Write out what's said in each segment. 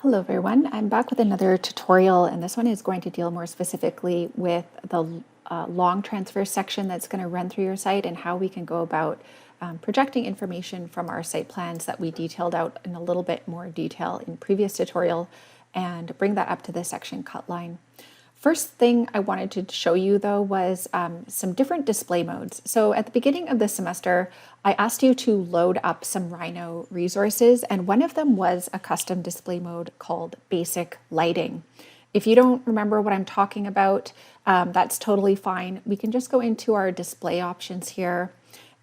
Hello everyone, I'm back with another tutorial, and this one is going to deal more specifically with the long transfer section that's going to run through your site and how we can go about projecting information from our site plans that we detailed out in a little bit more detail in previous tutorial and bring that up to the section cut line. First thing I wanted to show you though was some different display modes. So at the beginning of the semester, I asked you to load up some Rhino resources, and one of them was a custom display mode called Basic Lighting. If you don't remember what I'm talking about, that's totally fine. We can just go into our display options here.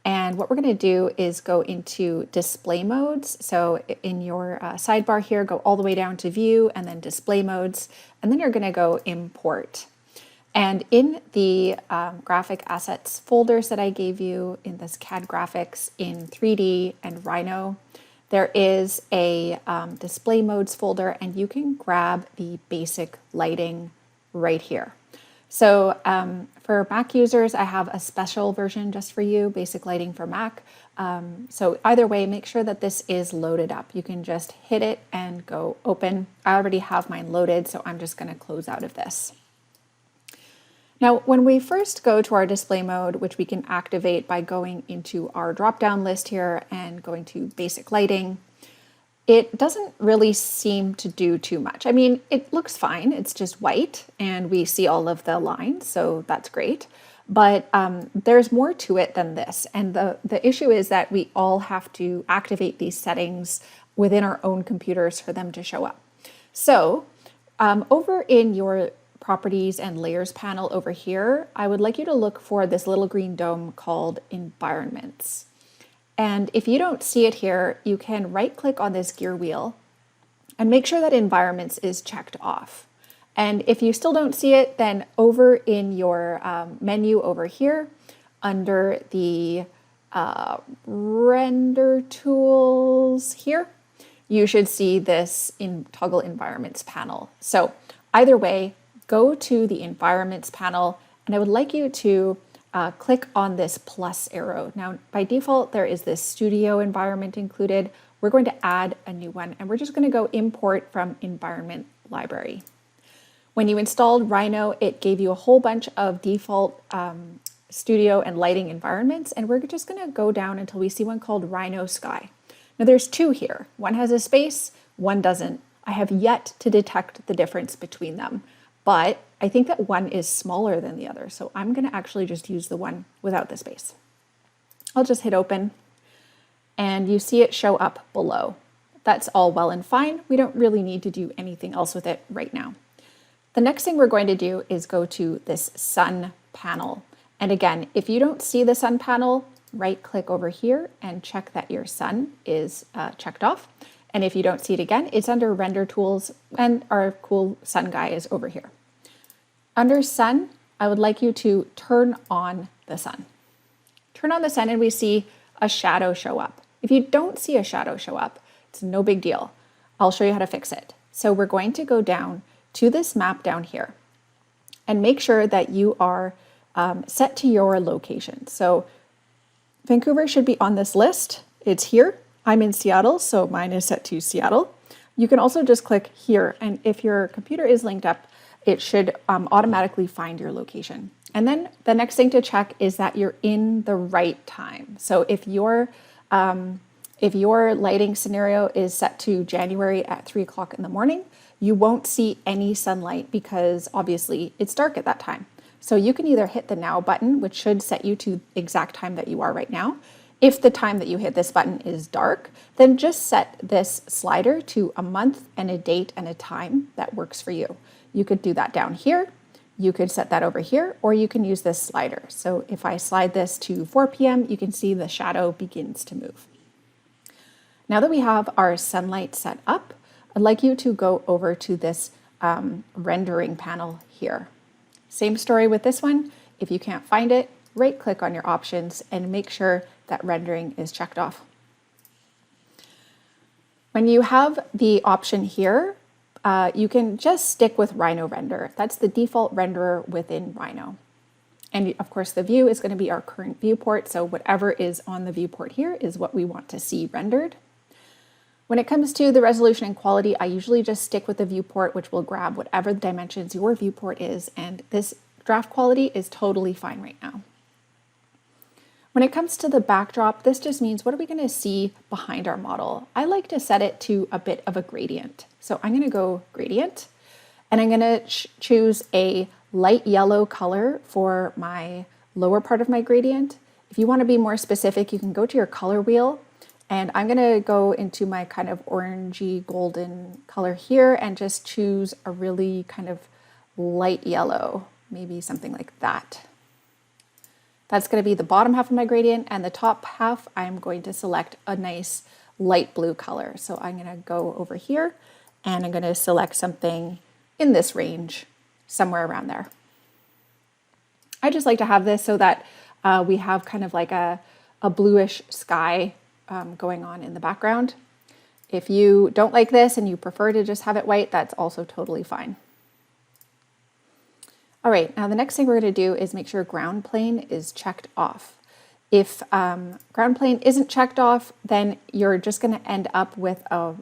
And what we're going to do is go into display modes. So in your sidebar here, go all the way down to view and then display modes. And then you're going to go import. And in the graphic assets folders that I gave you in this CAD graphics in 3D and Rhino, there is a display modes folder, and you can grab the basic lighting right here. So for Mac users, I have a special version just for you, Basic Lighting for Mac. So either way, make sure that this is loaded up. You can just hit it and go open. I already have mine loaded, so I'm just going to close out of this. Now, when we first go to our display mode, which we can activate by going into our drop-down list here and going to Basic Lighting, it doesn't really seem to do too much. I mean, it looks fine. It's just white and we see all of the lines, so that's great. But there's more to it than this. And the issue is that we all have to activate these settings within our own computers for them to show up. So over in your Properties and Layers panel over here, I would like you to look for this little green dome called Environments. And if you don't see it here, you can right click on this gear wheel and make sure that Environments is checked off. And if you still don't see it, then over in your menu over here, under the render tools here, you should see this in Toggle Environments panel. So either way, go to the Environments panel, and I would like you to click on this plus arrow. Now, by default, there is this studio environment included. We're going to add a new one, and we're just going to go import from environment library. When you installed Rhino, it gave you a whole bunch of default studio and lighting environments, and we're just going to go down until we see one called Rhino Sky. Now, there's two here. One has a space, one doesn't. I have yet to detect the difference between them, but I think that one is smaller than the other, so I'm going to actually just use the one without the space. I'll just hit open, and you see it show up below. That's all well and fine. We don't really need to do anything else with it right now. The next thing we're going to do is go to this Sun panel. And again, if you don't see the Sun panel, right click over here and check that your sun is checked off. And if you don't see it again, it's under Render Tools, and our cool sun guy is over here. Under Sun, I would like you to turn on the sun. Turn on the sun and we see a shadow show up. If you don't see a shadow show up, it's no big deal. I'll show you how to fix it. So we're going to go down to this map down here and make sure that you are set to your location. So Vancouver should be on this list. It's here. I'm in Seattle, so mine is set to Seattle. You can also just click here, and if your computer is linked up, it should automatically find your location. And then the next thing to check is that you're in the right time. So if your lighting scenario is set to January at 3 o'clock in the morning, you won't see any sunlight because obviously it's dark at that time. So you can either hit the Now button, which should set you to the exact time that you are right now. If the time that you hit this button is dark, then just set this slider to a month and a date and a time that works for you. You could do that down here, you could set that over here, or you can use this slider. So if I slide this to 4 p.m., you can see the shadow begins to move. Now that we have our sunlight set up, I'd like you to go over to this rendering panel here. Same story with this one. If you can't find it, right click on your options and make sure that rendering is checked off. When you have the option here, you can just stick with Rhino Render. That's the default renderer within Rhino. And of course, the view is going to be our current viewport, so whatever is on the viewport here is what we want to see rendered. When it comes to the resolution and quality, I usually just stick with the viewport, which will grab whatever the dimensions your viewport is, and this draft quality is totally fine right now. When it comes to the backdrop, this just means what are we going to see behind our model? I like to set it to a bit of a gradient. So I'm going to go gradient, and I'm going to choose a light yellow color for my lower part of my gradient. If you want to be more specific, you can go to your color wheel, and I'm going to go into my kind of orangey golden color here and just choose a really kind of light yellow, maybe something like that. That's going to be the bottom half of my gradient, and the top half I'm going to select a nice light blue color. So I'm going to go over here and I'm going to select something in this range, somewhere around there. I just like to have this so that we have kind of like a bluish sky going on in the background. If you don't like this and you prefer to just have it white, that's also totally fine. All right, now the next thing we're going to do is make sure ground plane is checked off. If ground plane isn't checked off, then you're just going to end up with a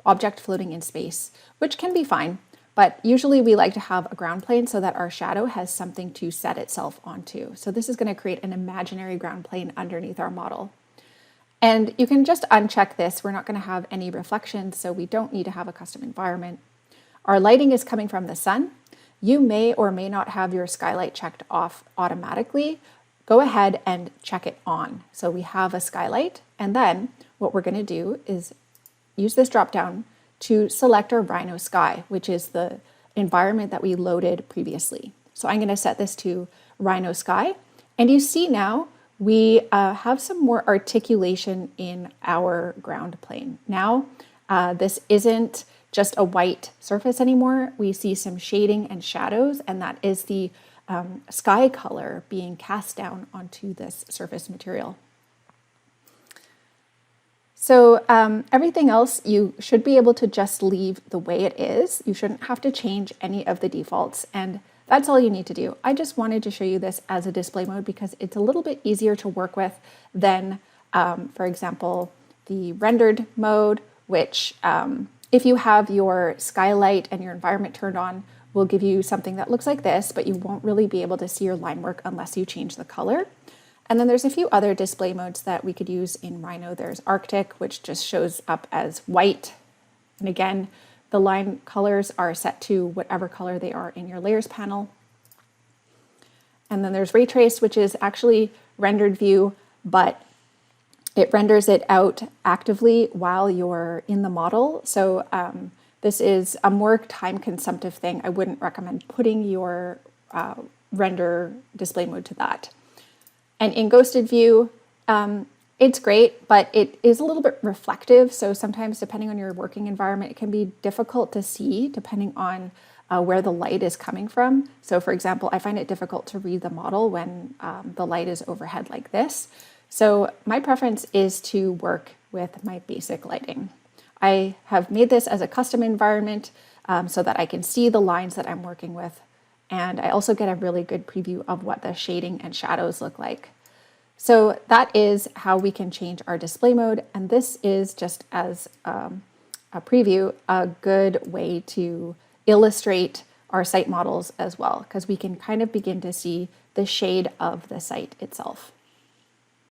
object floating in space, which can be fine. But usually we like to have a ground plane so that our shadow has something to set itself onto. So this is going to create an imaginary ground plane underneath our model. And you can just uncheck this. We're not going to have any reflections, so we don't need to have a custom environment. Our lighting is coming from the sun. You may or may not have your skylight checked off automatically. Go ahead and check it on. So we have a skylight, and then what we're going to do is use this drop down to select our Rhino sky, which is the environment that we loaded previously. So I'm going to set this to Rhino sky, and you see now we have some more articulation in our ground plane. Now this isn't just a white surface anymore. We see some shading and shadows, and that is the sky color being cast down onto this surface material. So everything else you should be able to just leave the way it is. You shouldn't have to change any of the defaults, and that's all you need to do. I just wanted to show you this as a display mode because it's a little bit easier to work with than, for example, the rendered mode, which if you have your skylight and your environment turned on, will give you something that looks like this, but you won't really be able to see your line work unless you change the color. And then there's a few other display modes that we could use in Rhino. There's Arctic, which just shows up as white. And again, the line colors are set to whatever color they are in your layers panel. And then there's Raytrace, which is actually rendered view, but it renders it out actively while you're in the model. So this is a more time-consumptive thing. I wouldn't recommend putting your render display mode to that. And in ghosted view, it's great, but it is a little bit reflective. So sometimes, depending on your working environment, it can be difficult to see depending on where the light is coming from. So for example, I find it difficult to read the model when the light is overhead like this. So my preference is to work with my basic lighting. I have made this as a custom environment so that I can see the lines that I'm working with. And I also get a really good preview of what the shading and shadows look like. So that is how we can change our display mode. And this is just as a preview, a good way to illustrate our site models as well, because we can kind of begin to see the shade of the site itself.